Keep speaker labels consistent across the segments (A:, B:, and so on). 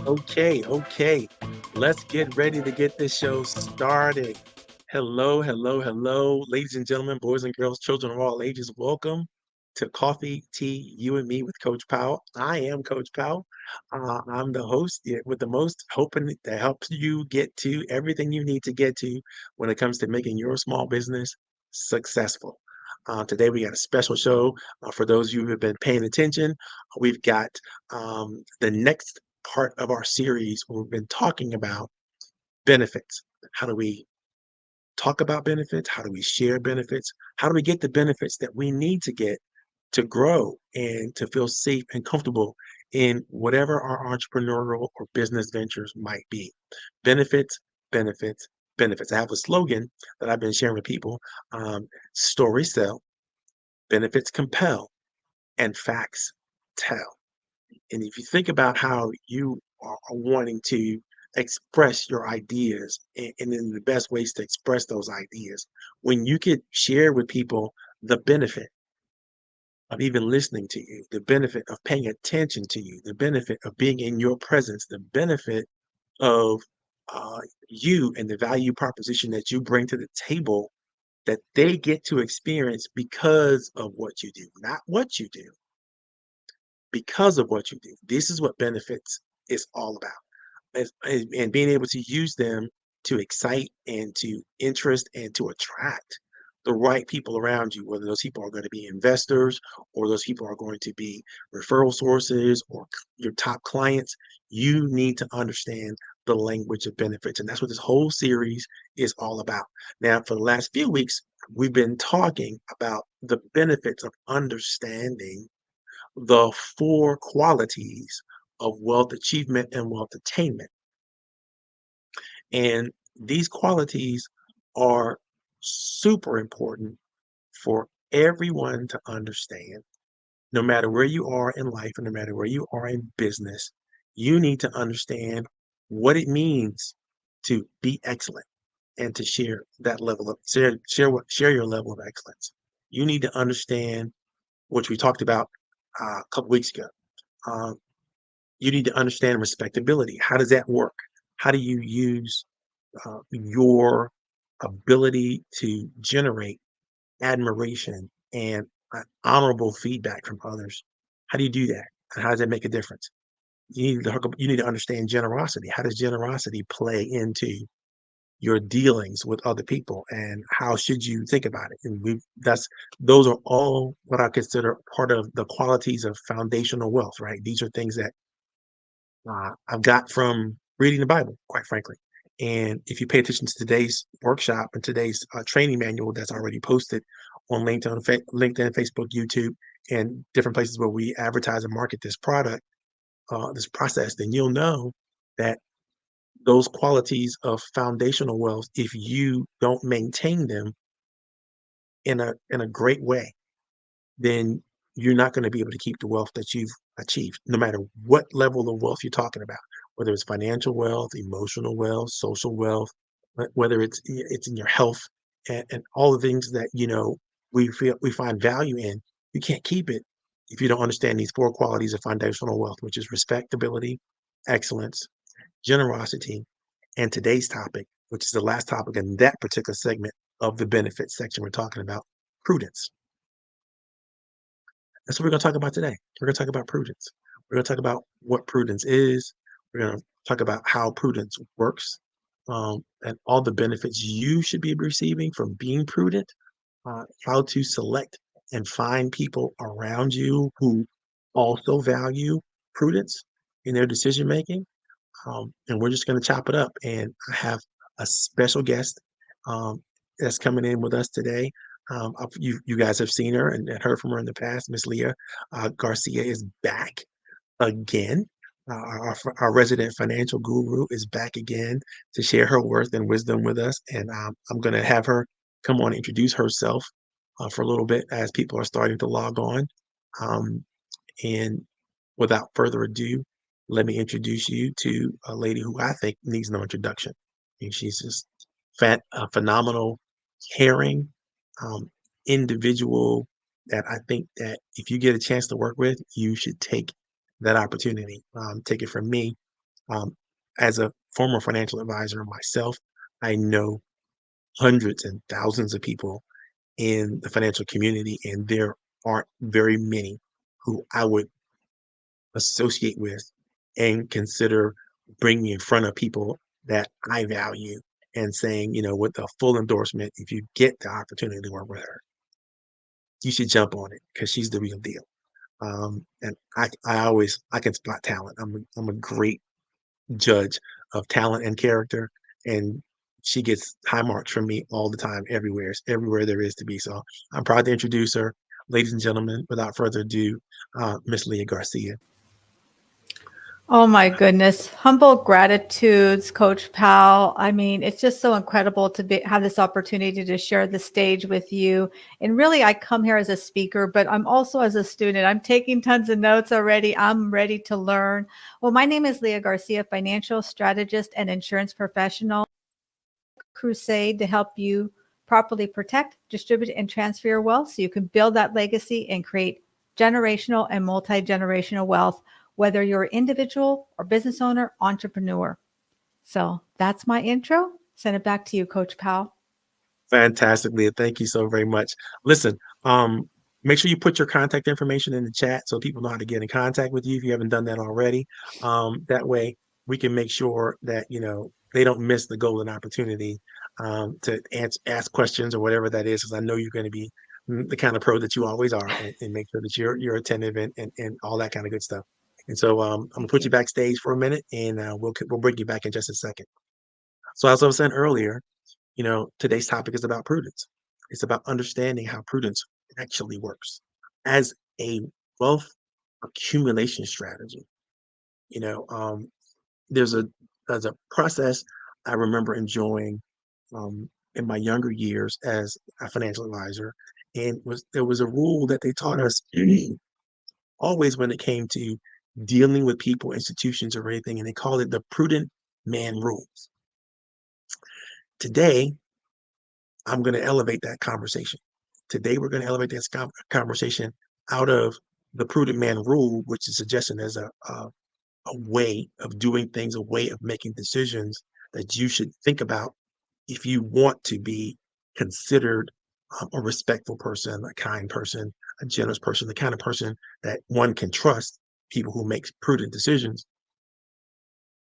A: Okay. Let's get ready to get this show started. Hello, ladies and gentlemen, boys and girls, children of all ages. Welcome to Coffee, Tea, You and Me with Coach Powell. I am Coach Powell. I'm the host with the most, hoping to help you get to everything you need to get to when it comes to making your small business successful. Today, we got a special show for those of you who have been paying attention. We've got the next part of our series where we've been talking about benefits. How do we talk about benefits? How do we share benefits? How do we get the benefits that we need to get to grow and to feel safe and comfortable in whatever our entrepreneurial or business ventures might be? Benefits, benefits, benefits. I have a slogan that I've been sharing with people. Stories sell, benefits compel, and facts tell. And if you think about how you are wanting to express your ideas and in the best ways to express those ideas, when you could share with people the benefit of even listening to you, the benefit of paying attention to you, the benefit of being in your presence, the benefit of you and the value proposition that you bring to the table that they get to experience because of what you do, not what you do, because of what you do. This is what benefits is all about. And being able to use them to excite and to interest and to attract the right people around you, whether those people are going to be investors or those people are going to be referral sources or your top clients. You need to understand the language of benefits. And that's what this whole series is all about. Now, for the last few weeks, we've been talking about the benefits of understanding the four qualities of wealth achievement and wealth attainment. And these qualities are super important for everyone to understand. No matter where you are in life and no matter where you are in business, you need to understand what it means to be excellent and to share that level of share your level of excellence. You need to understand, which we talked about a couple weeks ago. Uh, you need to understand respectability. How does that work? How do you use your ability to generate admiration and honorable feedback from others? How do you do that? And how does that make a difference? You need to understand generosity. How does generosity play into your dealings with other people, and how should you think about it? And we that's those are all what I consider part of the qualities of foundational wealth, right? These are things that I've got from reading the Bible, quite frankly. And if you pay attention to today's workshop and today's training manual that's already posted on LinkedIn, Facebook, YouTube, and different places where we advertise and market this product, this process, then you'll know that those qualities of foundational wealth, if you don't maintain them in a great way, then you're not going to be able to keep the wealth that you've achieved, no matter what level of wealth you're talking about, whether it's financial wealth, emotional wealth, social wealth, whether it's in your health and all the things that we find value in. You can't keep it if you don't understand these four qualities of foundational wealth, which is respectability, excellence, generosity, and today's topic, which is the last topic in that particular segment of the benefits section we're talking about, prudence. That's what we're going to talk about today. We're going to talk about prudence. We're going to talk about what prudence is. We're going to talk about how prudence works, and all the benefits you should be receiving from being prudent, how to select and find people around you who also value prudence in their decision making. And we're just going to chop it up. And I have a special guest that's coming in with us today. You guys have seen her and heard from her in the past. Miss Leah Garcia is back again. Our resident financial guru is back again to share her worth and wisdom with us. And I'm going to have her come on and introduce herself for a little bit as people are starting to log on. Um, and without further ado, let me introduce you to a lady who I think needs no introduction. And she's just a phenomenal, caring um, individual that I think that if you get a chance to work with, you should take that opportunity. Take it from me. Um, as a former financial advisor myself, I know hundreds and thousands of people in the financial community, and there aren't very many who I would associate with and consider bringing in front of people that I value and saying, with a full endorsement, if you get the opportunity to work with her, you should jump on it because she's the real deal. And I can spot talent. I'm a great judge of talent and character, and she gets high marks from me all the time, everywhere there is to be. So I'm proud to introduce her, ladies and gentlemen. Without further ado, Miss Leah Garcia.
B: Oh my goodness. Humble gratitudes, Coach Powell. I mean, it's just so incredible to have this opportunity to share the stage with you. And really, I come here as a speaker, but I'm also as a student. I'm taking tons of notes already. I'm ready to learn. Well, my name is Leah Garcia, financial strategist and insurance professional. Crusade to help you properly protect, distribute, and transfer your wealth so you can build that legacy and create generational and multi-generational wealth, whether you're an individual or business owner, entrepreneur. So that's my intro. Send it back to you, Coach Powell.
A: Fantastic, Leah. Thank you so very much. Listen, make sure you put your contact information in the chat so people know how to get in contact with you if you haven't done that already. That way we can make sure that, they don't miss the golden opportunity to ask questions or whatever that is, because I know you're going to be the kind of pro that you always are, and make sure that you're attentive and all that kind of good stuff. And so I'm gonna
B: Thank
A: put you
B: you.
A: backstage for a minute, and we'll bring you back in just a second. So as I was saying earlier, today's topic is about prudence. It's about understanding how prudence actually works as a wealth accumulation strategy. You know, um, there's a process I remember enjoying in my younger years as a financial advisor, and there was a rule that they taught us always when it came to dealing with people, institutions, or anything, and they called it the prudent man rules. Today, I'm going to elevate that conversation. Today, we're going to elevate this conversation out of the prudent man rule, which is suggested as a way of doing things, a way of making decisions that you should think about if you want to be considered a respectful person, a kind person, a generous person, the kind of person that one can trust, people who make prudent decisions.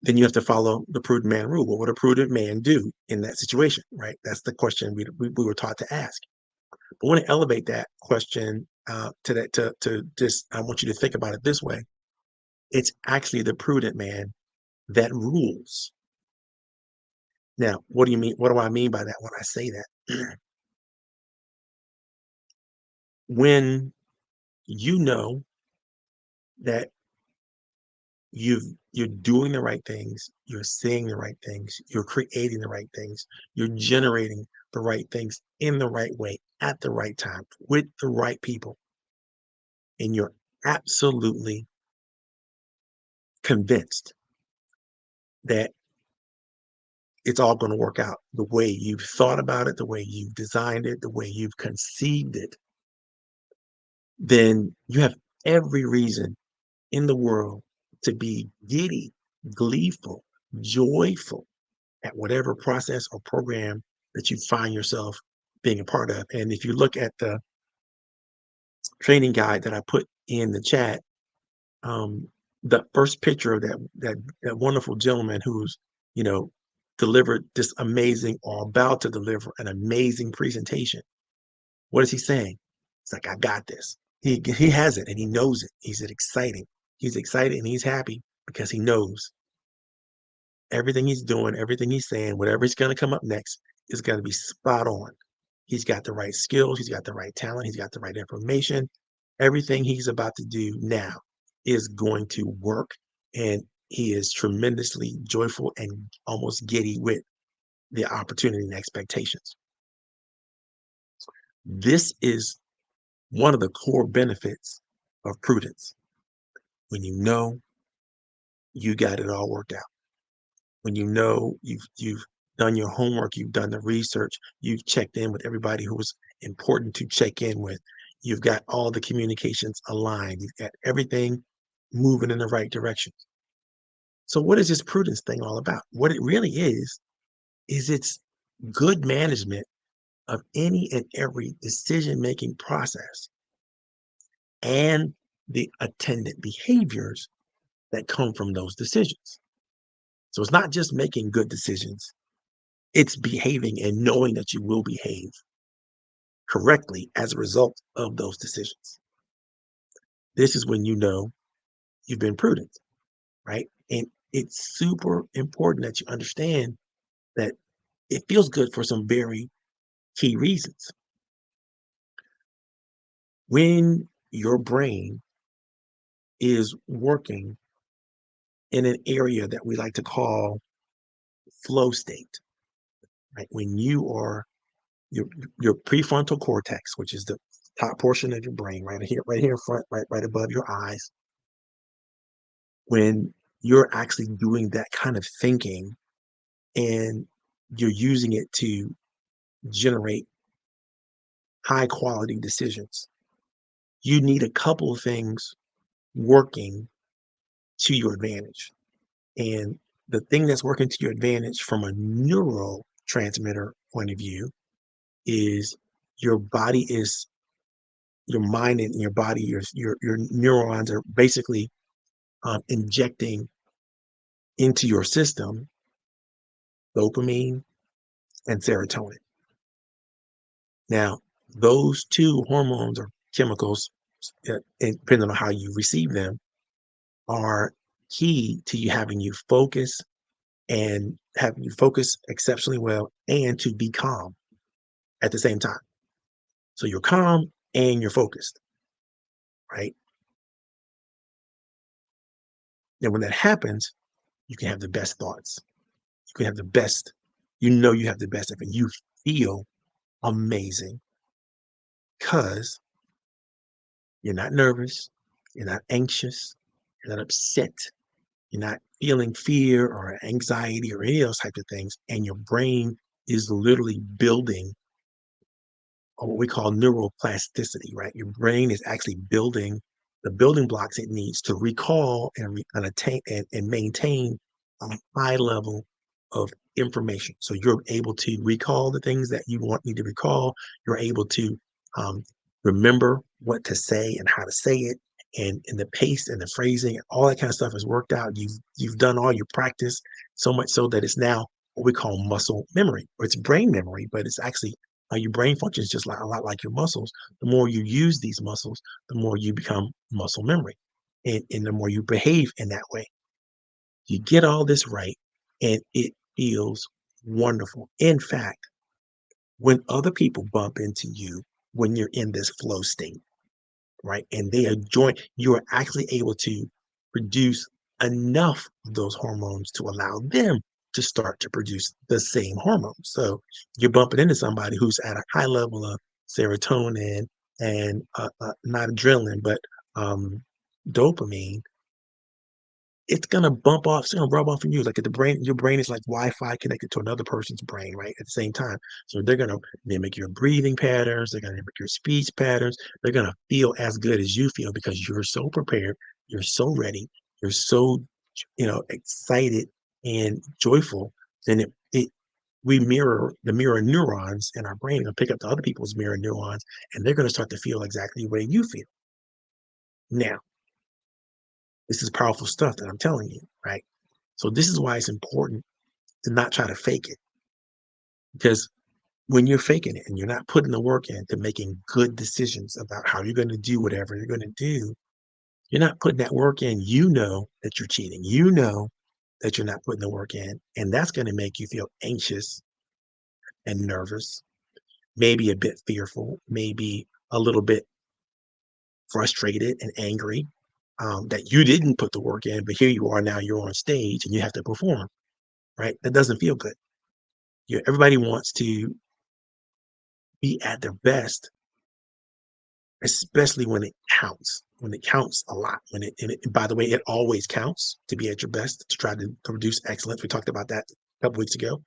A: Then you have to follow the prudent man rule. What would a prudent man do in that situation, right? That's the question we were taught to ask. I want to elevate that question to that to just. I want you to think about it this way: it's actually the prudent man that rules. Now, what do you mean? What do I mean by that when I say that? When you know that you're doing the right things, you're saying the right things, you're creating the right things, you're generating the right things in the right way at the right time with the right people, and you're absolutely convinced that it's all going to work out the way you've thought about it, the way you've designed it, the way you've conceived it, then you have every reason in the world to be giddy, gleeful, joyful at whatever process or program that you find yourself being a part of. And if you look at the training guide that I put in the chat, um, the first picture of that wonderful gentleman who's you know delivered this amazing or about to deliver an amazing presentation. What is he saying? It's like, I got this. He has it and he knows it. He's excited and he's happy because he knows everything he's doing, everything he's saying, whatever is going to come up next is going to be spot on. He's got the right skills, he's got the right talent, he's got the right information. Everything he's about to do now is going to work, and he is tremendously joyful and almost giddy with the opportunity and expectations. This is one of the core benefits of prudence. When you know you got it all worked out, when you know you've done your homework, you've done the research, you've checked in with everybody who was important to check in with, you've got all the communications aligned, you've got everything moving in the right direction. So what is this prudence thing all about? What it really is it's good management of any and every decision-making process and the attendant behaviors that come from those decisions. So it's not just making good decisions, it's behaving and knowing that you will behave correctly as a result of those decisions. This is when you know you've been prudent, right? And it's super important that you understand that it feels good for some very key reasons. When your brain is working in an area that we like to call flow state, right? When you are your your prefrontal cortex, which is the top portion of your brain, right here in front, right above your eyes, when you're actually doing that kind of thinking and you're using it to generate high quality decisions, you need a couple of things working to your advantage. And the thing that's working to your advantage from a neurotransmitter point of view is your body is your mind and your body, your neurons are basically injecting into your system dopamine and serotonin. Now, those two hormones or chemicals, depending on how you receive them, are key to you having you focus and having you focus exceptionally well and to be calm at the same time. So you're calm and you're focused, right? And when that happens, you can have the best thoughts. You can have the best, you have the best of it. You feel amazing because you're not nervous, you're not anxious, you're not upset, you're not feeling fear or anxiety or any of those types of things. And your brain is literally building or what we call neuroplasticity, right? Your brain is actually building the building blocks it needs to recall and attain and maintain a high level of information. So you're able to recall the things that you want me to recall. You're able to um, remember what to say and how to say it, and the pace and the phrasing, all that kind of stuff is worked out. You've done all your practice so much so that it's now what we call muscle memory, or it's brain memory, but it's actually your brain functions just like a lot like your muscles. The more you use these muscles, the more you become muscle memory, and the more you behave in that way. You get all this right, and it feels wonderful. In fact, when other people bump into you when you're in this flow state, right, and they are join, you are actually able to produce enough of those hormones to allow them to start to produce the same hormones. So you're bumping into somebody who's at a high level of serotonin and not adrenaline, but um, dopamine. It's gonna bump off, it's gonna rub off on you. Like the brain, your brain is like Wi-Fi connected to another person's brain, right? At the same time. So they're gonna mimic your breathing patterns, they're gonna mimic your speech patterns, they're gonna feel as good as you feel because you're so prepared, you're so ready, you're so excited and joyful. Then it we mirror the mirror neurons in our brain and pick up the other people's mirror neurons, and they're gonna start to feel exactly the way you feel. Now, this is powerful stuff that I'm telling you, right? So this is why it's important to not try to fake it, because when you're faking it and you're not putting the work into making good decisions about how you're going to do whatever you're going to do, you're not putting that work in. You know that you're cheating. You know that you're not putting the work in, and that's going to make you feel anxious and nervous, maybe a bit fearful, maybe a little bit frustrated and angry that you didn't put the work in, but here you are now. You're on stage and you have to perform. Right? That doesn't feel good. Everybody wants to be at their best, especially when it counts a lot. By the way, it always counts to be at your best, to try to produce excellence. We talked about that a couple weeks ago.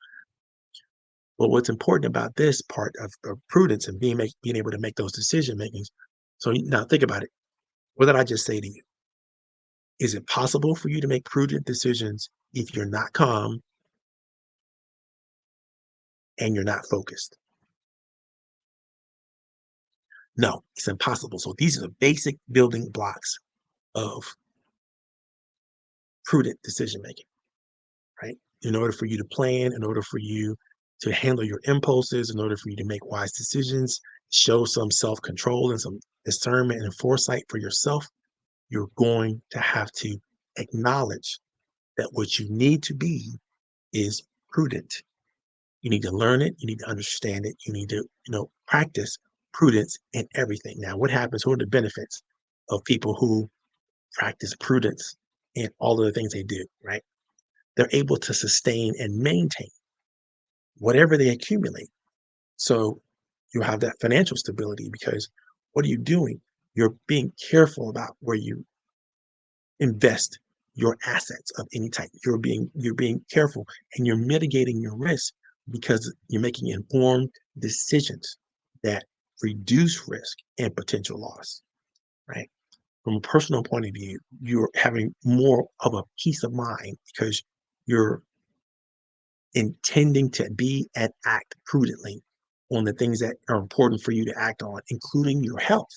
A: But what's important about this part of prudence and being able to make those decision makings. So now think about it. What did I just say to you? Is it possible for you to make prudent decisions if you're not calm and you're not focused? No, it's impossible. So these are the basic building blocks of prudent decision making, right? In order for you to plan, in order for you to handle your impulses, in order for you to make wise decisions, show some self control and some discernment and foresight for yourself, you're going to have to acknowledge that what you need to be is prudent. You need to learn it, you need to understand it, you need to, practice prudence in everything. Now, what happens? What are the benefits of people who practice prudence in all of the things they do, right? They're able to sustain and maintain whatever they accumulate. So you have that financial stability because what are you doing? You're being careful about where you invest your assets of any type. You're being careful and you're mitigating your risk because you're making informed decisions that reduce risk and potential loss, right? From a personal point of view, you're having more of a peace of mind because you're intending to be and act prudently on the things that are important for you to act on, including your health.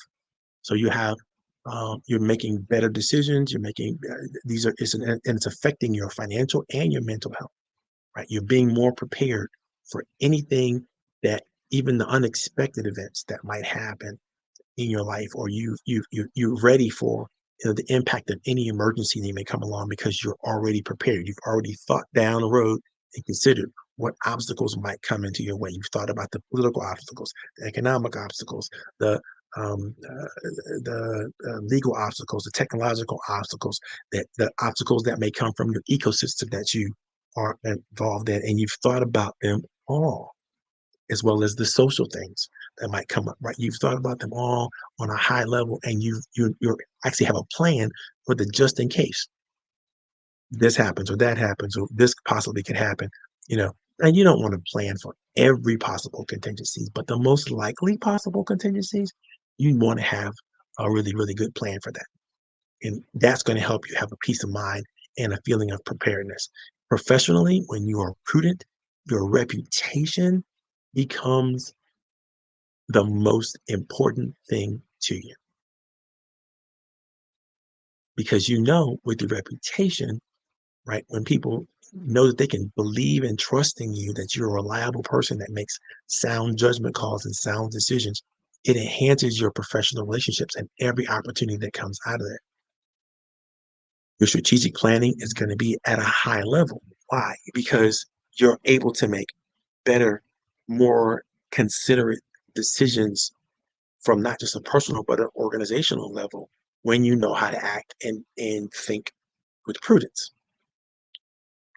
A: So you're making better decisions. You're making these are and it's affecting your financial and your mental health. Right, you're being more prepared for anything that even the unexpected events that might happen in your life, or you're ready for the impact of any emergency that may come along because you're already prepared. You've already thought down the road and considered what obstacles might come into your way. You've thought about the political obstacles, the economic obstacles, the legal obstacles, the technological obstacles, that the obstacles that may come from your ecosystem that you are involved in, and you've thought about them all, as well as the social things that might come up, right? You've thought about them all on a high level, and you actually have a plan for the just in case this happens or that happens or this possibly could happen, you know. And you don't want to plan for every possible contingencies, but the most likely possible contingencies, you want to have a really, really good plan for that. And that's going to help you have a peace of mind and a feeling of preparedness. Professionally, when you are prudent, your reputation becomes the most important thing to you because with your reputation, right, when people know that they can believe and trust in you, that you're a reliable person that makes sound judgment calls and sound decisions, it enhances your professional relationships and every opportunity that comes out of it. Your strategic planning is going to be at a high level. Why? Because you're able to make better, more considerate decisions from not just a personal but an organizational level when you know how to act and think with prudence.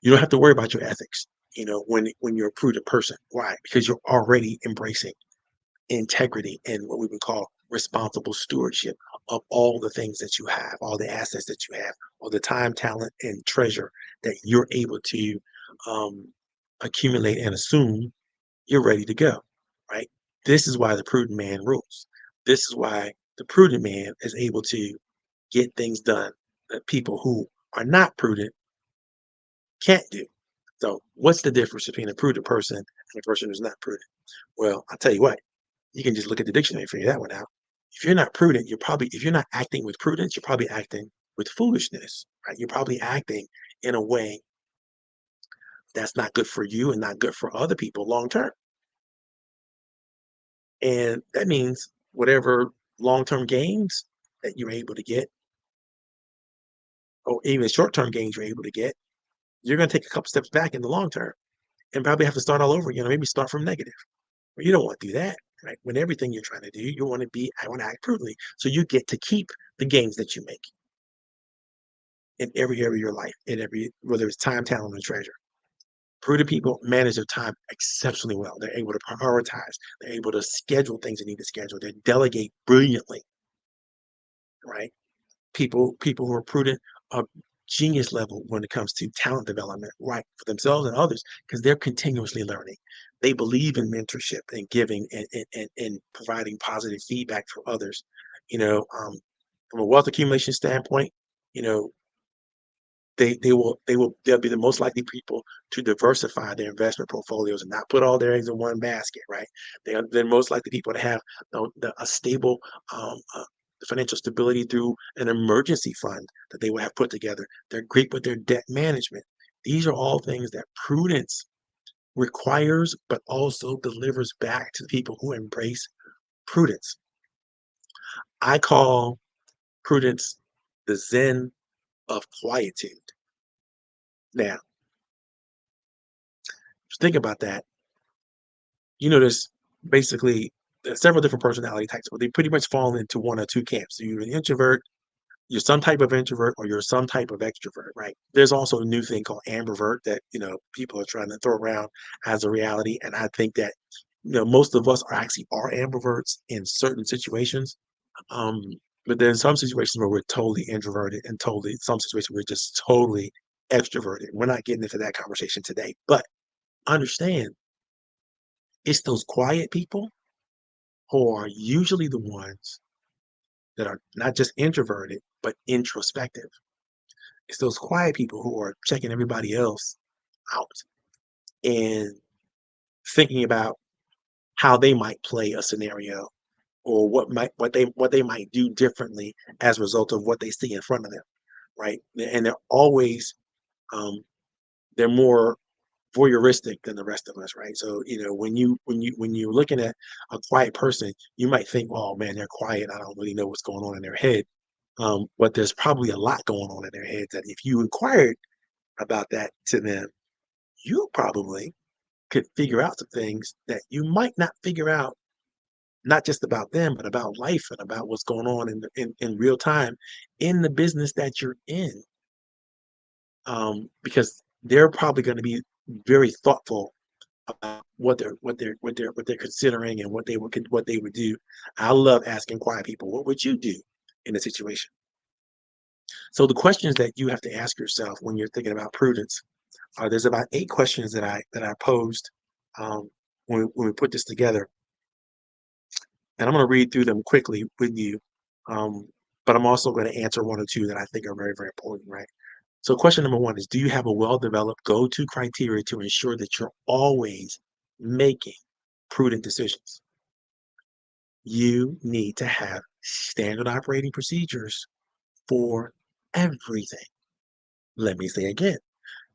A: You don't have to worry about your ethics, when you're a prudent person. Why? Because you're already embracing integrity and what we would call responsible stewardship of all the things that you have, all the assets that you have, all the time, talent, and treasure that you're able to um, accumulate and assume. You're ready to go, right? This is why the prudent man rules. This is why the prudent man is able to get things done that people who are not prudent can't do. So, what's the difference between a prudent person and a person who's not prudent? Well, I'll tell you what, you can just look at the dictionary and figure that one out. If you're not prudent, if you're not acting with prudence, you're probably acting with foolishness, right? You're probably acting in a way that's not good for you and not good for other people long term. And that means whatever long term gains that you're able to get, or even short term gains you're able to get, you're going to take a couple steps back in the long term and probably have to start all over again, or maybe start from negative. But you don't want to do that, right? When everything you're trying to do, I want to act prudently. So you get to keep the gains that you make in every area of your life, whether it's time, talent, or treasure. Prudent people manage their time exceptionally well. They're able to prioritize. They're able to schedule things they need to schedule. They delegate brilliantly, right? People who are prudent are genius level when it comes to talent development, right, for themselves and others, because they're continuously learning. They believe in mentorship and giving and providing positive feedback for others. You know, from a wealth accumulation standpoint, you know, they'll be the most likely people to diversify their investment portfolios and not put all their eggs in one basket, right? They're most likely people to have a stable financial stability through an emergency fund that they will have put together. They're great with their debt management. These are all things that prudence requires, but also delivers back to the people who embrace prudence. I call prudence the Zen of quietude. Now, think about that. There's basically several different personality types, but they pretty much fall into one or two camps. So you're an introvert, you're some type of introvert, or you're some type of extrovert, right? There's also a new thing called ambivert that people are trying to throw around as a reality, and I think that most of us are ambiverts in certain situations. Um, but then some situations where we're totally introverted and totally some situations we're just totally extroverted. We're not getting into that conversation today, but understand it's those quiet people who are usually the ones that are not just introverted, but introspective. It's those quiet people who are checking everybody else out and thinking about how they might play a scenario or what they might do differently as a result of what they see in front of them, right? And they're always um, they're more voyeuristic than the rest of us, right? So when you're looking at a quiet person, you might think, "Oh man, they're quiet. I don't really know what's going on in their head." But there's probably a lot going on in their heads that if you inquired about that to them, you probably could figure out some things that you might not figure out, not just about them, but about life and about what's going on in real time in the business that you're in. Because they're probably going to be very thoughtful about what they're considering and what they would do. I love asking quiet people, what would you do in a situation? So the questions that you have to ask yourself when you're thinking about prudence there's about 8 questions that I posed when we put this together, and I'm going to read through them quickly with you. Um, but I'm also going to answer one or two that I think are very, very important, right? So, question number one is: do you have a well-developed go-to criteria to ensure that you're always making prudent decisions? You need to have standard operating procedures for everything. Let me say again.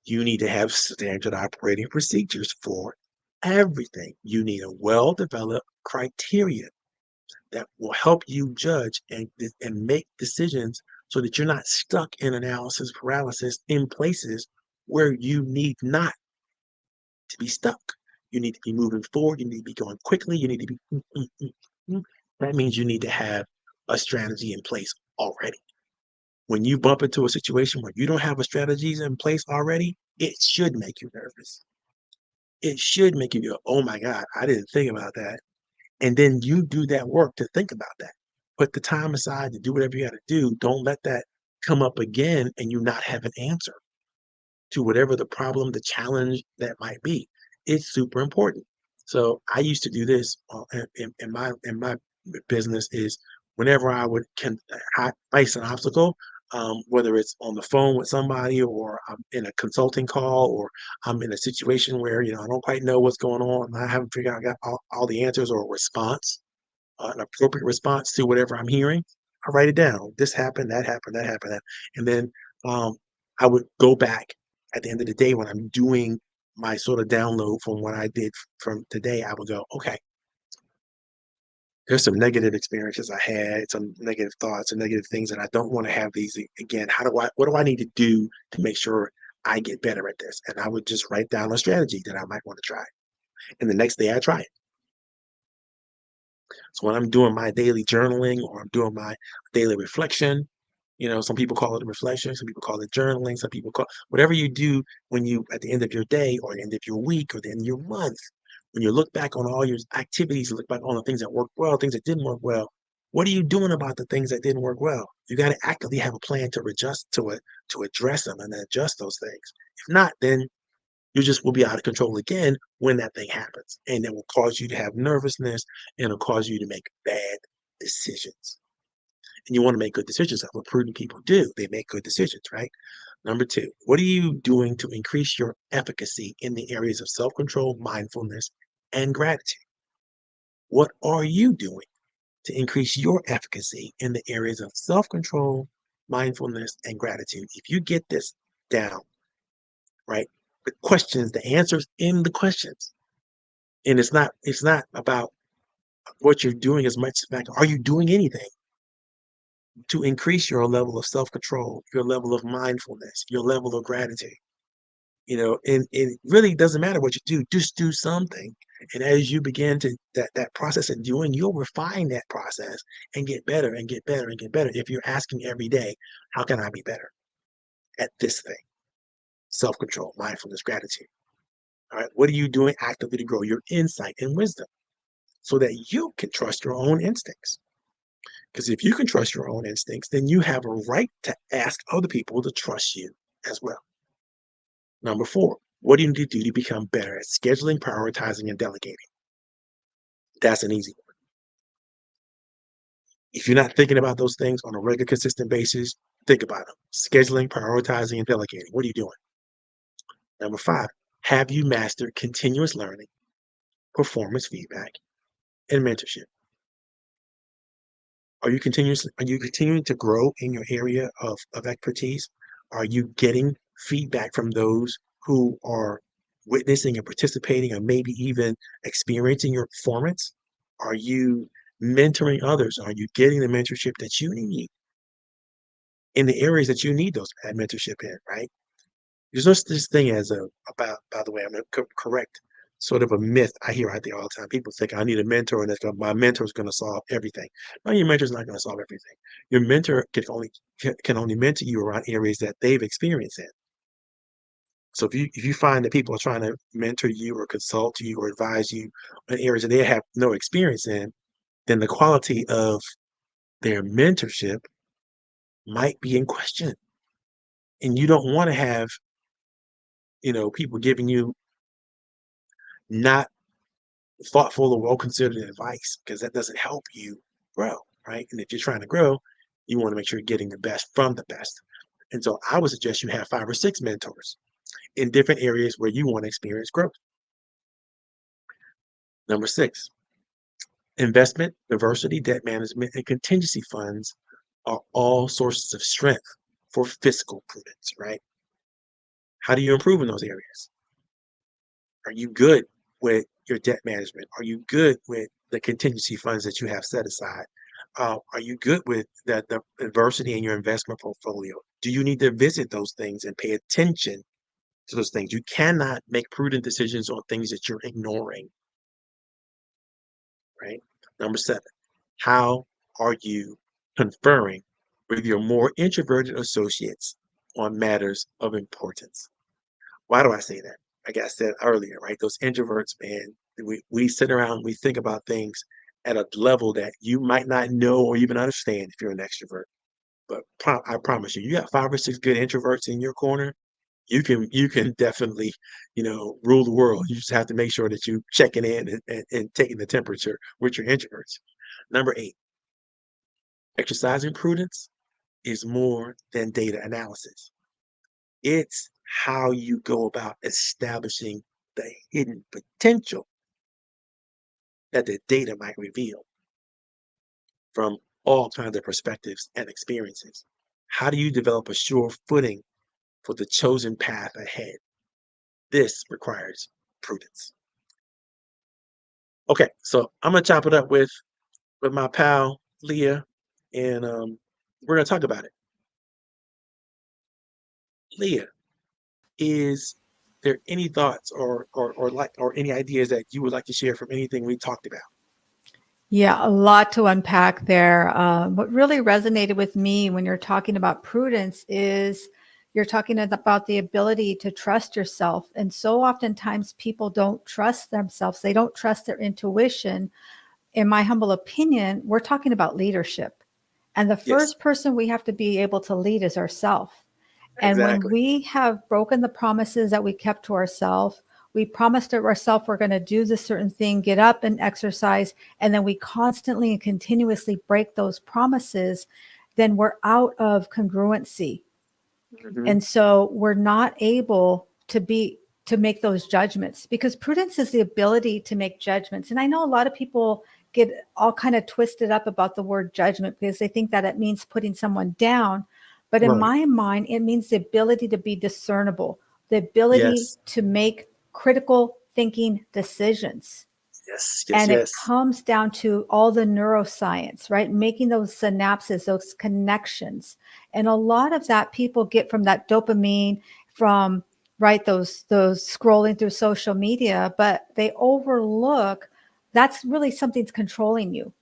A: You need to have standard operating procedures for everything. You need a well-developed criteria that will help you judge and make decisions so that you're not stuck in analysis paralysis in places where you need not to be stuck. You need to be moving forward. You need to be going quickly. You need to be. Mm. That means you need to have a strategy in place already. When you bump into a situation where you don't have a strategies in place already, it should make you nervous. It should make you go, "Oh my god, I didn't think about that." And then you do that work to think about that. Put the time aside to do whatever you gotta do. Don't let that come up again and you not have an answer to whatever the problem, the challenge that might be. It's super important. So I used to do this in my business is whenever I face an obstacle, whether it's on the phone with somebody or I'm in a consulting call or I'm in a situation where I don't quite know what's going on. I haven't figured out I got all the answers or a response an appropriate response to whatever I'm hearing, I write it down. This happened, that happened, that happened, that, and then um, I would go back at the end of the day when I'm doing my sort of download from what I did from today. I would go, okay, there's some negative experiences I had, some negative thoughts and negative things, and I don't want to have these again. What do I need to do to make sure I get better at this? And I would just write down a strategy that I might want to try. And the next day I try it. So when I'm doing my daily journaling or I'm doing my daily reflection, some people call it a reflection, some people call it journaling, some people call whatever you do when you at the end of your day or the end of your week or the end of your month, when you look back on all your activities, look back on the things that worked well, things that didn't work well. What are you doing about the things that didn't work well? You got to actively have a plan to adjust to it, to address them and adjust those things. If not, then you just will be out of control again when that thing happens. And it will cause you to have nervousness and it'll cause you to make bad decisions. And you want to make good decisions. That's what prudent people do. They make good decisions, right? Number two, what are you doing to increase your efficacy in the areas of self control, mindfulness, and gratitude? What are you doing to increase your efficacy in the areas of self control, mindfulness, and gratitude? If you get this down, right, the questions, the answers in the questions, and it's not about what you're doing as much as the fact, are you doing anything to increase your level of self control, your level of mindfulness, your level of gratitude? And it really doesn't matter what you do, just do something. And as you begin to that process of doing, you'll refine that process and get better and get better and get better. If you're asking every day, how can I be better at this thing? Self-control, mindfulness, gratitude. All right. What are you doing actively to grow your insight and wisdom so that you can trust your own instincts? Because if you can trust your own instincts, then you have a right to ask other people to trust you as well. Number four, what do you need to do to become better at scheduling, prioritizing, and delegating? That's an easy one. If you're not thinking about those things on a regular, consistent basis, think about them. Scheduling, prioritizing, and delegating. What are you doing? Number five, have you mastered continuous learning, performance feedback, and mentorship? Are you continuing to grow in your area of expertise? Are you getting feedback from those who are witnessing and participating or maybe even experiencing your performance? Are you mentoring others? Are you getting the mentorship that you need in the areas that you need that mentorship in, right? There's no such thing as about, by the way, I'm going to correct sort of a myth I hear out there all the time. People think I need a mentor and my mentor is going to solve everything. No, your mentor is not going to solve everything. Your mentor can only mentor you around areas that they've experienced in. So if you find that people are trying to mentor you or consult you or advise you in areas that they have no experience in, then the quality of their mentorship might be in question. And you don't want to have, people giving you not thoughtful or well considered advice because that doesn't help you grow, right? And if you're trying to grow, you want to make sure you're getting the best from the best. And so I would suggest you have 5 or 6 mentors in different areas where you want to experience growth. Number 6, investment, diversity, debt management, and contingency funds are all sources of strength for fiscal prudence, right? How do you improve in those areas? Are you good with your debt management? Are you good with the contingency funds that you have set aside? Are you good with the adversity in your investment portfolio? Do you need to visit those things and pay attention to those things? You cannot make prudent decisions on things that you're ignoring, right? Number 7, how are you conferring with your more introverted associates on matters of importance? Why do I say that? Like I said earlier, right? Those introverts, man, we sit around, we think about things at a level that you might not know or even understand if you're an extrovert. But I promise you, you got 5 or 6 good introverts in your corner, you can definitely, rule the world. You just have to make sure that you checking in and taking the temperature with your introverts. Number 8, exercising prudence is more than data analysis. It's how you go about establishing the hidden potential that the data might reveal from all kinds of perspectives and experiences. How do you develop a sure footing for the chosen path ahead? This requires prudence. Okay, so I'm gonna chop it up with my pal Leah, and we're gonna talk about it. Leah, is there any thoughts or any ideas that you would like to share from anything we talked about?
B: Yeah, a lot to unpack there. What really resonated with me when you're talking about prudence is you're talking about the ability to trust yourself. And so oftentimes people don't trust themselves, they don't trust their intuition. In my humble opinion, we're talking about leadership. And the
A: Yes,
B: first person we have to be able to lead is ourselves. And when
A: exactly.
B: we have broken the promises that we kept to ourselves, we promised to ourselves we're going to do this certain thing, get up and exercise, and then we constantly and continuously break those promises, then we're out of congruency.
A: Mhm.
B: And so we're not able to make those judgments, because prudence is the ability to make judgments. And I know a lot of people get all kind of twisted up about the word judgment because they think that it means putting someone down. But in
A: Right.
B: my mind, it means the ability to be discernible, the ability
A: Yes.
B: to make critical thinking decisions.
A: Yes. Yes.
B: And it
A: Yes.
B: comes down to all the neuroscience, right? Making those synapses, those connections. And a lot of that people get from that dopamine, from, right, those scrolling through social media, but they overlook that's really something's controlling you.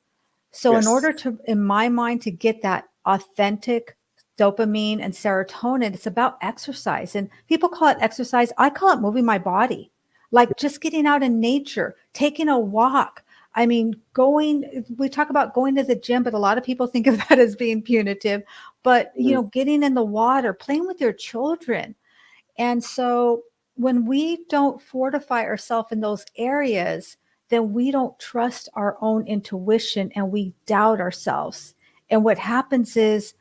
B: So in
A: Yes.
B: order to, in my mind, to get that authentic dopamine and serotonin, it's about exercise. And people call it exercise. I call it moving my body, like just getting out in nature, taking a walk. I mean, we talk about going to the gym, but a lot of people think of that as being punitive. But,
A: Mhm.
B: getting in the water, playing with your children. And so when we don't fortify ourselves in those areas, then we don't trust our own intuition and we doubt ourselves. And what happens is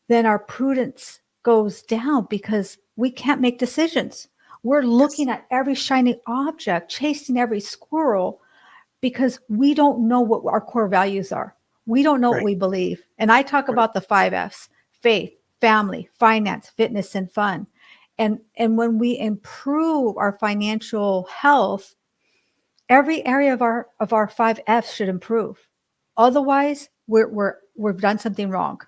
B: then our prudence goes down because we can't make decisions. We're
A: Yes.
B: looking at every shiny object, chasing every squirrel, because we don't know what our core values are. We don't know what
A: Right.
B: we believe. And I talk
A: Right.
B: about the 5 F's: faith, family, finance, fitness, and fun. And when we improve our financial health, every area of our 5 F's should improve. Otherwise, we've done something wrong,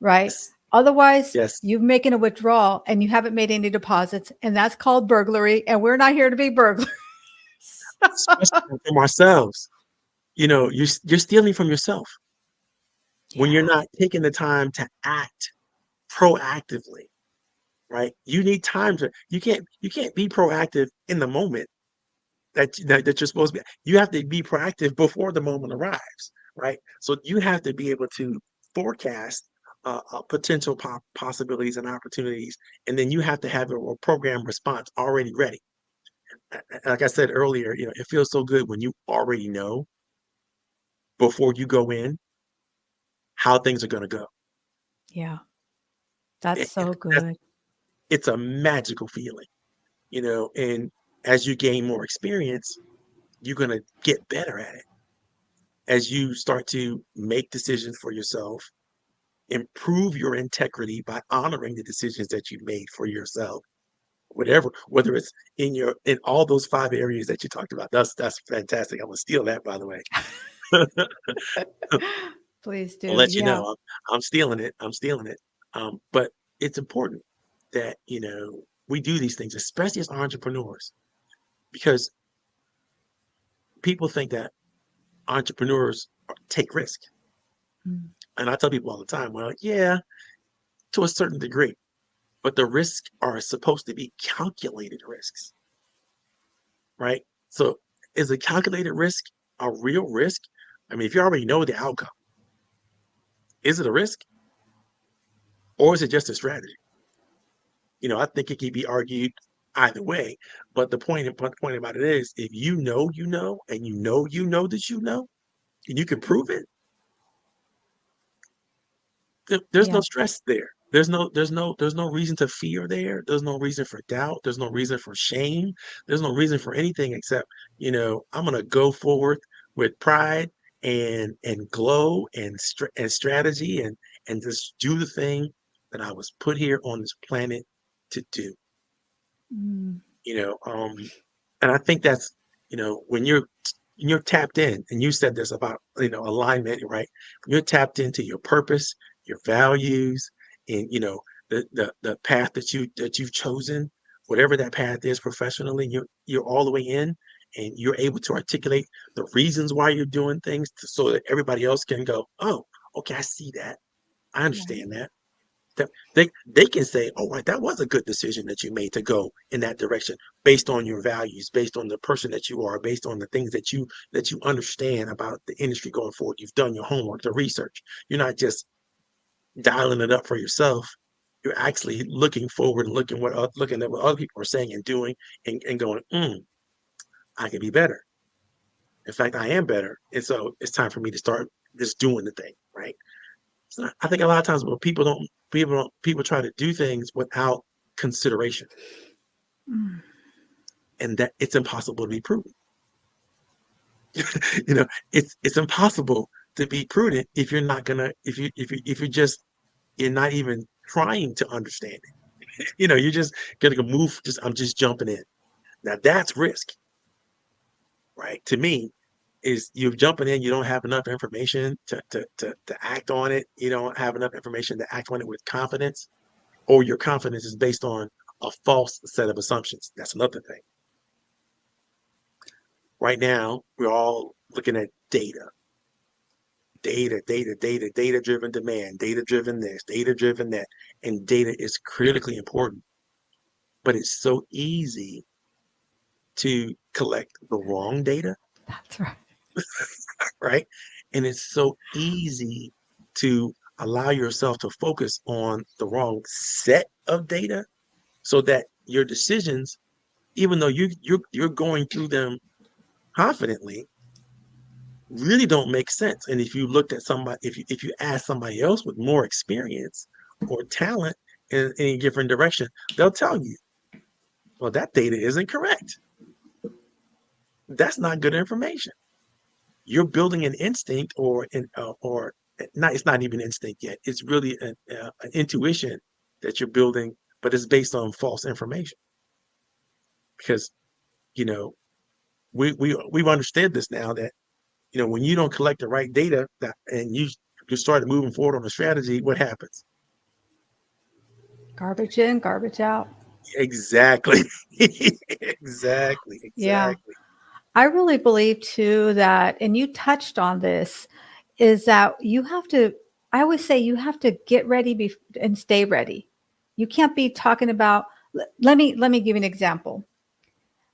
B: right?
A: Yes.
B: Otherwise,
A: Yes.
B: you've making a withdrawal and you haven't made any deposits, and that's called burglary. And we're not here to be burglars.
A: Especially from ourselves. You're stealing from yourself when you're
B: Yeah.
A: not taking the time to act proactively, right? You need time to. You can't be proactive in the moment that you're supposed to be. You have to be proactive before the moment arrives, right? So you have to be able to forecast potential possibilities and opportunities, and then you have to have a program response already ready. Like I said earlier, it feels so good when you already know before you go in how things are going to go.
B: Yeah. That's
A: And
B: so
A: that's,
B: good.
A: it's a magical feeling, and as you gain more experience, you're going to get better at it as you start to make decisions for yourself, improve your integrity by honoring the decisions that you made for yourself, whatever, whether it's in all those 5 areas that you talked about. That's fantastic. I'm gonna steal that, by the way.
B: Please
A: I'll
B: do.
A: let you
B: Yeah.
A: know. I'm stealing it. I'm stealing it. But it's important that we do these things, especially as entrepreneurs, because people think that entrepreneurs take risk.
B: Mm.
A: And I tell people all the time, well, yeah, to a certain degree, but the risks are supposed to be calculated risks, right? So is a calculated risk a real risk? I mean, if you already know the outcome, is it a risk or is it just a strategy? I think it can be argued either way. But the point about it is, if you know, and you know that and you can prove it, there's
B: Yeah.
A: no stress there. There's no reason to fear there. There's no reason for doubt. There's no reason for shame. There's no reason for anything except, I'm gonna go forward with pride and glow and strategy and just do the thing that I was put here on this planet to do.
B: Mm.
A: You know, and I think that's, when you're tapped in, and you said this about, alignment, right? When you're tapped into your purpose, your values, and the path that you've chosen, whatever that path is professionally, you're all the way in, and you're able to articulate the reasons why you're doing things so that everybody else can go, oh, okay, I see that. I
B: Right.
A: understand that. They can say, "Oh, right, that was a good decision that you made to go in that direction based on your values, based on the person that you are, based on the things that you understand about the industry going forward. You've done your homework, the research. You're not just dialing it up for yourself. You're actually looking forward and looking at what other people are saying and doing, and going, I can be better. In fact, I am better, and so it's time for me to start just doing the thing, right? I think a lot of times when people try to do things without consideration,
B: Mm.
A: and that it's impossible to be prudent. You know, it's impossible to be prudent if you're not gonna if you're just you're not even trying to understand it. You know, you're just gonna move. Just I'm just jumping in. Now that's risk, right? To me, is you're jumping in. You don't have enough information to act on it. You don't have enough information to act on it with confidence, or your confidence is based on a false set of assumptions. That's another thing. Right now, we're all looking at data driven demand, data driven this, data driven that. And data is critically important, but it's so easy to collect the wrong data,
B: That's right.
A: right? And it's so easy to allow yourself to focus on the wrong set of data so that your decisions, even though you're going through them confidently, really don't make sense. And if you looked at somebody, if you ask somebody else with more experience or talent in a different direction, they'll tell you, well, that data isn't correct. That's not good information. You're building an instinct or not. It's not even instinct yet. It's really an intuition that you're building, but it's based on false information because you know we've understood this now that when you don't collect the right data and you start moving forward on a strategy, what happens?
B: Garbage in, garbage out.
A: Exactly. Exactly.
B: Yeah.
A: Exactly.
B: I really believe too that, and you touched on this, is that you have to, I always say you have to get ready and stay ready. You can't be talking about, let me give you an example.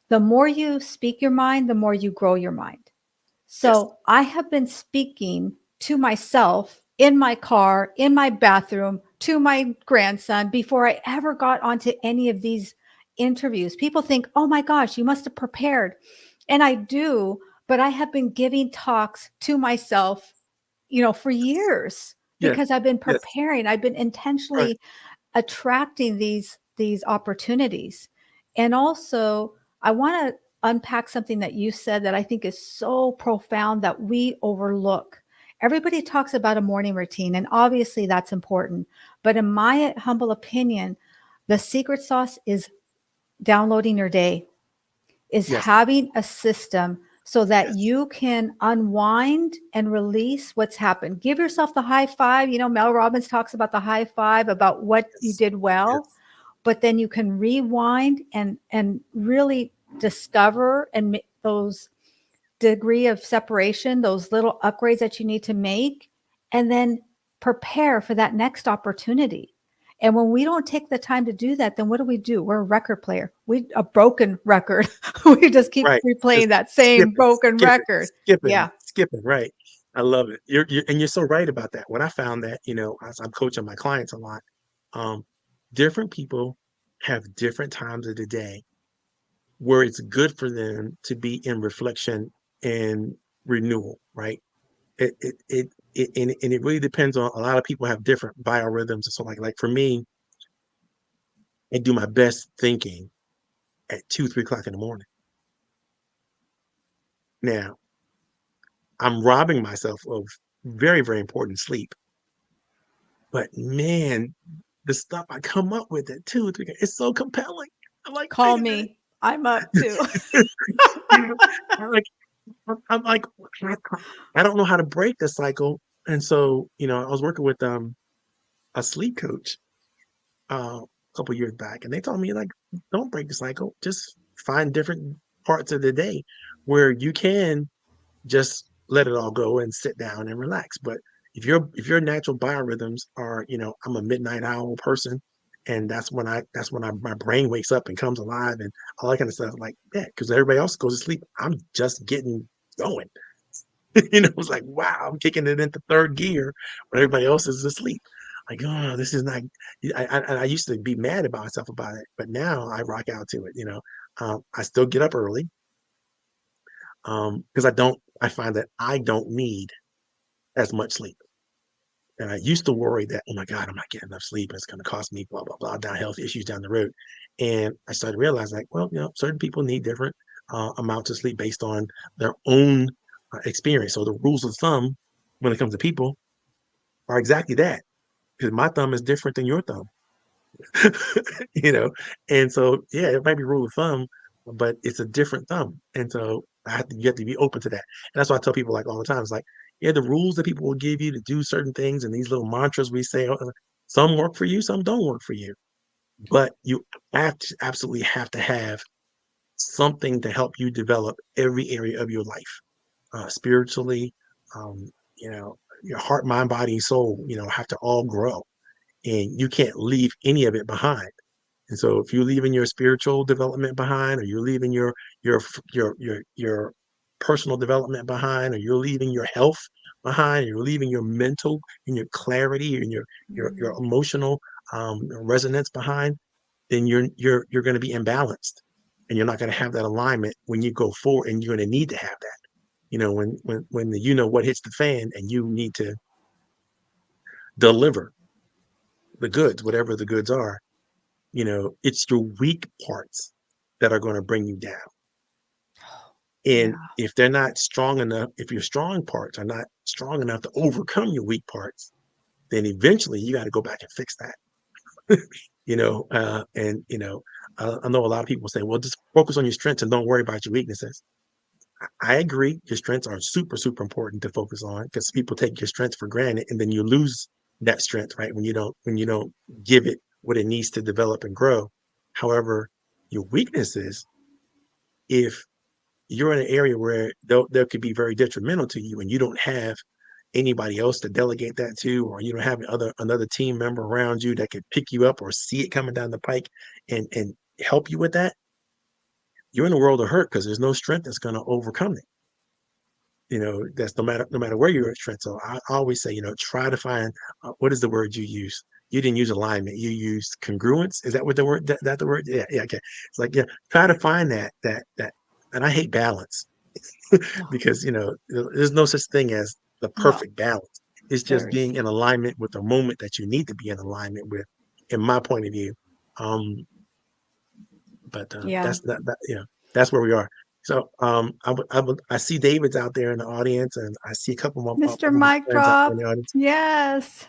B: The more you speak your mind, the more you grow your mind.
A: Yes.
B: So I have been speaking to myself in my car, in my bathroom, to my grandson before I ever got onto any of these interviews. People think, oh my gosh, you must have prepared. And I do, but I have been giving talks to myself, for years
A: Yes.
B: because I've been
A: Yes.
B: preparing. I've been
A: Right.
B: intentionally attracting these opportunities. And also, I want to unpack something that you said that I think is so profound that we overlook. Everybody talks about a morning routine, and obviously that's important. But in my humble opinion, the secret sauce is downloading your day, is
A: Yes.
B: having a system so that
A: Yes.
B: you can unwind and release what's happened. Give yourself the high five. Mel Robbins talks about the high five, about what you
A: Yes.
B: did well,
A: Yes.
B: but then you can rewind and really discover and make those degree of separation, those little upgrades that you need to make, and then prepare for that next opportunity. And when we don't take the time to do that, then what do? We're a record player. We a broken record. We just keep
A: Right.
B: replaying
A: Just
B: that same broken
A: skipping,
B: record.
A: skipping,
B: Yeah.
A: skipping. Right. I love it. You're so right about that. When I found that, as I'm coaching my clients a lot, um, different people have different times of the day where it's good for them to be in reflection and renewal, right? And it really depends on, a lot of people have different biorhythms. So like for me, I do my best thinking at 2, 3 o'clock in the morning. Now I'm robbing myself of very, very important sleep. But man, the stuff I come up with at 2, 3, it's so compelling. I'm like,
B: Call
A: wait a minute.
B: me. I'm up too.
A: You know, I'm like, I'm like, I don't know how to break the cycle. And so, I was working with a sleep coach a couple years back, and they told me, like, don't break the cycle. Just find different parts of the day where you can just let it all go and sit down and relax. But if your natural biorhythms are, I'm a midnight owl person, and that's when my brain wakes up and comes alive and all that kind of stuff. Like, yeah, because everybody else goes to sleep, I'm just getting going. It's like, wow, I'm kicking it into third gear when everybody else is asleep. Like, oh, this is not. I used to be mad about myself about it, but now I rock out to it. I still get up early because I find that I don't need as much sleep. And I used to worry that, oh my God, I'm not getting enough sleep. It's going to cost me blah, blah, blah, down health issues down the road. And I started to realize like, well, certain people need different amounts of sleep based on their own experience. So the rules of thumb when it comes to people are exactly that, because my thumb is different than your thumb. you know, and so yeah, it might be rule of thumb, but it's a different thumb, and so you have to be open to that. And that's why I tell people like all the time, it's like, yeah, the rules that people will give you to do certain things and these little mantras we say, some work for you, some don't work for you, but you absolutely have to have something to help you develop every area of your life, spiritually, um, your heart, mind, body, and soul, have to all grow, and you can't leave any of it behind. And so if you're leaving your spiritual development behind, or you're leaving your your personal development behind, or you're leaving your health behind, or you're leaving your mental and your clarity and your
B: Mm.
A: emotional resonance behind, then you're going to be imbalanced, and you're not going to have that alignment when you go forward, and you're going to need to have that. When what hits the fan, and you need to deliver the goods, whatever the goods are. It's your weak parts that are going to bring you down. And
B: Yeah.
A: if they're not strong enough, if your strong parts are not strong enough to overcome your weak parts, then eventually you got to go back and fix that. And I know a lot of people say, well, just focus on your strengths and don't worry about your weaknesses. I agree. Your strengths are super, super important to focus on, because people take your strengths for granted, and then you lose that strength, right? When you don't give it what it needs to develop and grow. However, your weaknesses, if you're in an area where they could be very detrimental to you, and you don't have anybody else to delegate that to, or you don't have another team member around you that could pick you up or see it coming down the pike and help you with that, you're in a world of hurt, because there's no strength that's going to overcome it. That's no matter where you're at strength. So I always say, try to find, what is the word you use? You didn't use alignment, you used congruence. Is that what the word, that the word? Yeah, yeah, okay. It's like, yeah, try to find that. And I hate balance,
B: Oh,
A: because there's no such thing as the
B: no,
A: perfect balance. It's just
B: there is.
A: being in alignment with the moment that you need to be in alignment with, in my point of view. But
B: Yeah.
A: that's where we are. So I see David's out there in the audience, and I see a couple
B: Mr.
A: of my
B: Mic
A: friends out there
B: Drop.
A: in the audience.
B: Yes.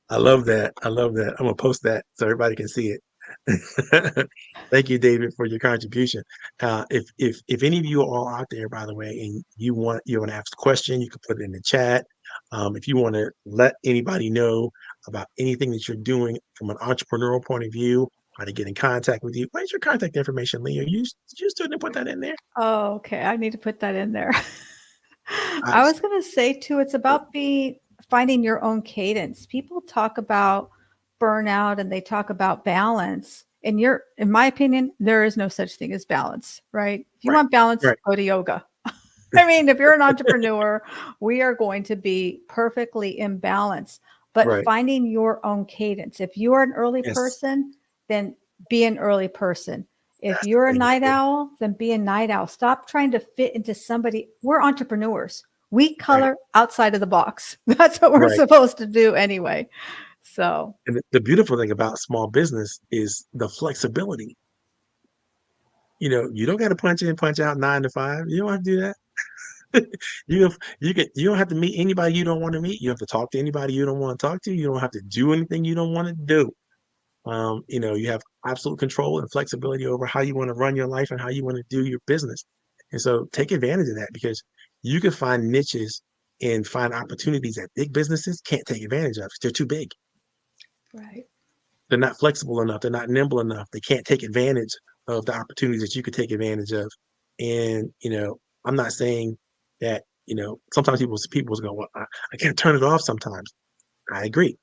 A: I love that. I love that. I'm gonna post that so everybody can see it. Thank you, David, for your contribution. If any of you are all out there, by the way, and you want to ask a question, you can put it in the chat. If you want to let anybody know about anything that you're doing from an entrepreneurial point of view, how to get in contact with you, where's your contact information, Leo? You still didn't put that in there?
B: Oh, okay. I need to put that in there.
A: I,
B: I was going to say too, it's about finding your own cadence. People talk about burnout and they talk about balance. And in my opinion, there is no such thing as balance, right? If you
A: right,
B: want balance,
A: right,
B: go to yoga. I mean, if you're an entrepreneur, we are going to be perfectly in balance, but
A: right.
B: finding your own cadence. If you are an early
A: Yes,
B: person, then be an early person. If
A: that's the
B: you're a
A: thing right
B: night
A: there.
B: owl, then be a night owl. Stop trying to fit into somebody. We're entrepreneurs. We
A: Right,
B: color outside of the box. That's what we're
A: right.
B: supposed to do anyway. So,
A: And the beautiful thing about small business is the flexibility. You don't got to punch in, punch out 9 to 5. You don't have to do that. You don't have to meet anybody you don't want to meet. You have to talk to anybody you don't want to talk to. You don't have to do anything you don't want to do. You have absolute control and flexibility over how you want to run your life and how you want to do your business. And so take advantage of that, because you can find niches and find opportunities that big businesses can't take advantage of. They're too big.
B: right.
A: They're not flexible enough. They're not nimble enough. They can't take advantage of the opportunities that you could take advantage of. And I'm not saying that sometimes people go, well, I can't turn it off sometimes. I agree.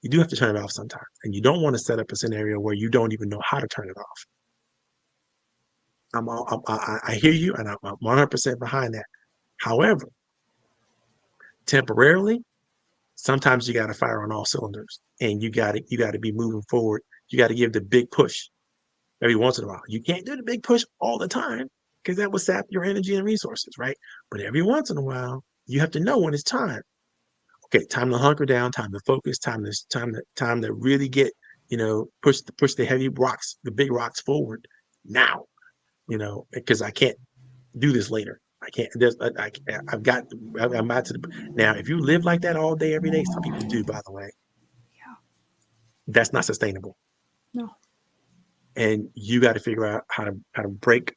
A: You do have to turn it off sometimes, and you don't want to set up a scenario where you don't even know how to turn it off. I hear you, and I'm 100% behind that. However, temporarily, sometimes you got to fire on all cylinders, and you got to be moving forward. You got to give the big push every once in a while. You can't do the big push all the time, because that will sap your energy and resources, right? But every once in a while, you have to know when it's time. okay, time to hunker down, time to focus, time to really get, push the heavy rocks, the big rocks forward now, because I can't do this later. I can't. I've got. I'm about to. Now, if you live like that all day, every day, some people do. By the way,
B: Yeah.
A: that's not sustainable,
B: No.
A: and you got to figure out how to break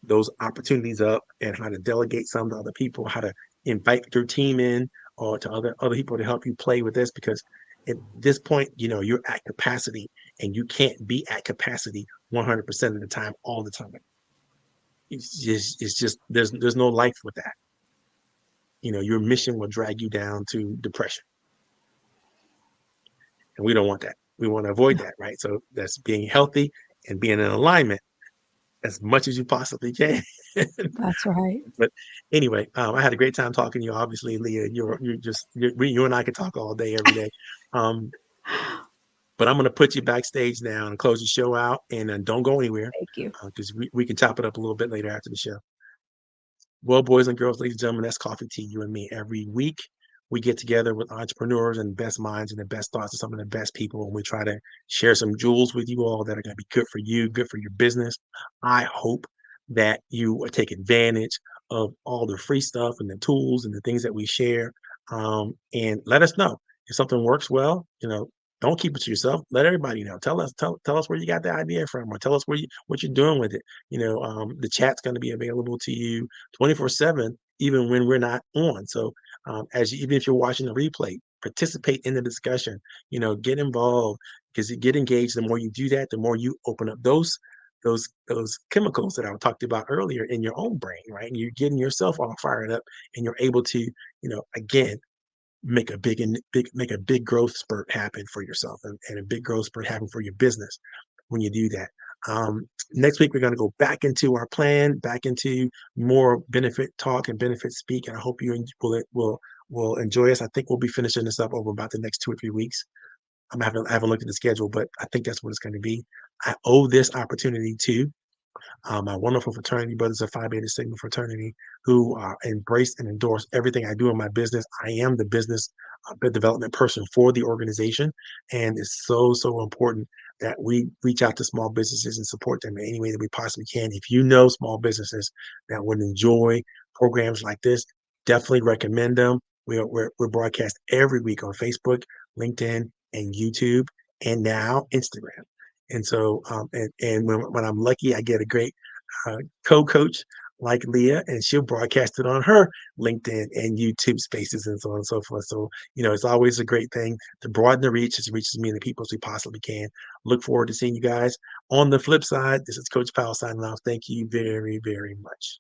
A: those opportunities up and how to delegate some to other people, how to invite your team in or to other people to help you play with this because at this point, you're at capacity and you can't be at capacity 100% of the time all the time. It's just there's no life with that. Your mission will drag you down to depression. And we don't want that. We want to avoid that, right? So that's being healthy and being in alignment as much as you possibly can.
B: That's right.
A: But anyway, I had a great time talking to you. Obviously, Leah, you and I could talk all day, every day. Um, but I'm going to put you backstage now and close the show out, and don't go anywhere
B: Thank you.
A: because we can chop it up a little bit later after the show. Well, boys and girls, ladies and gentlemen, that's Coffee Tea, you and me. Every week, we get together with entrepreneurs and best minds and the best thoughts of some of the best people, and we try to share some jewels with you all that are going to be good for you, good for your business. I hope that you will take advantage of all the free stuff and the tools and the things that we share. And let us know if something works well. Don't keep it to yourself. Let everybody know. Tell us where you got the idea from, or tell us what you're doing with it. The chat's going to be available to you 24/7, even when we're not on. So, even if you're watching the replay, participate in the discussion. Get involved because you get engaged. The more you do that, the more you open up those chemicals that I talked about earlier in your own brain, right? And you're getting yourself all fired up, and you're able to, again, make a big growth spurt happen for yourself and a big growth spurt happen for your business when you do that. Next week we're going to go back into our plan, back into more benefit talk and benefit speak, and I hope you will enjoy us. I think we'll be finishing this up over about the next 2 or 3 weeks. I haven't looked at the schedule, but I think that's what it's going to be. I owe this opportunity to my wonderful fraternity brothers of Phi Beta Sigma fraternity who embrace and endorse everything I do in my business. I am the business development person for the organization, and it's so important that we reach out to small businesses and support them in any way that we possibly can. If you know small businesses that would enjoy programs like this, definitely recommend them. We're broadcast every week on Facebook, LinkedIn, and YouTube, and now Instagram. And so, and when I'm lucky, I get a great uh, co-coach like Leah, and she'll broadcast it on her LinkedIn and YouTube spaces and so on and so forth. So, it's always a great thing to broaden the reach as reach as many people as we possibly can. Look forward to seeing you guys on the flip side. This is Coach Powell signing off. Thank you very, very much.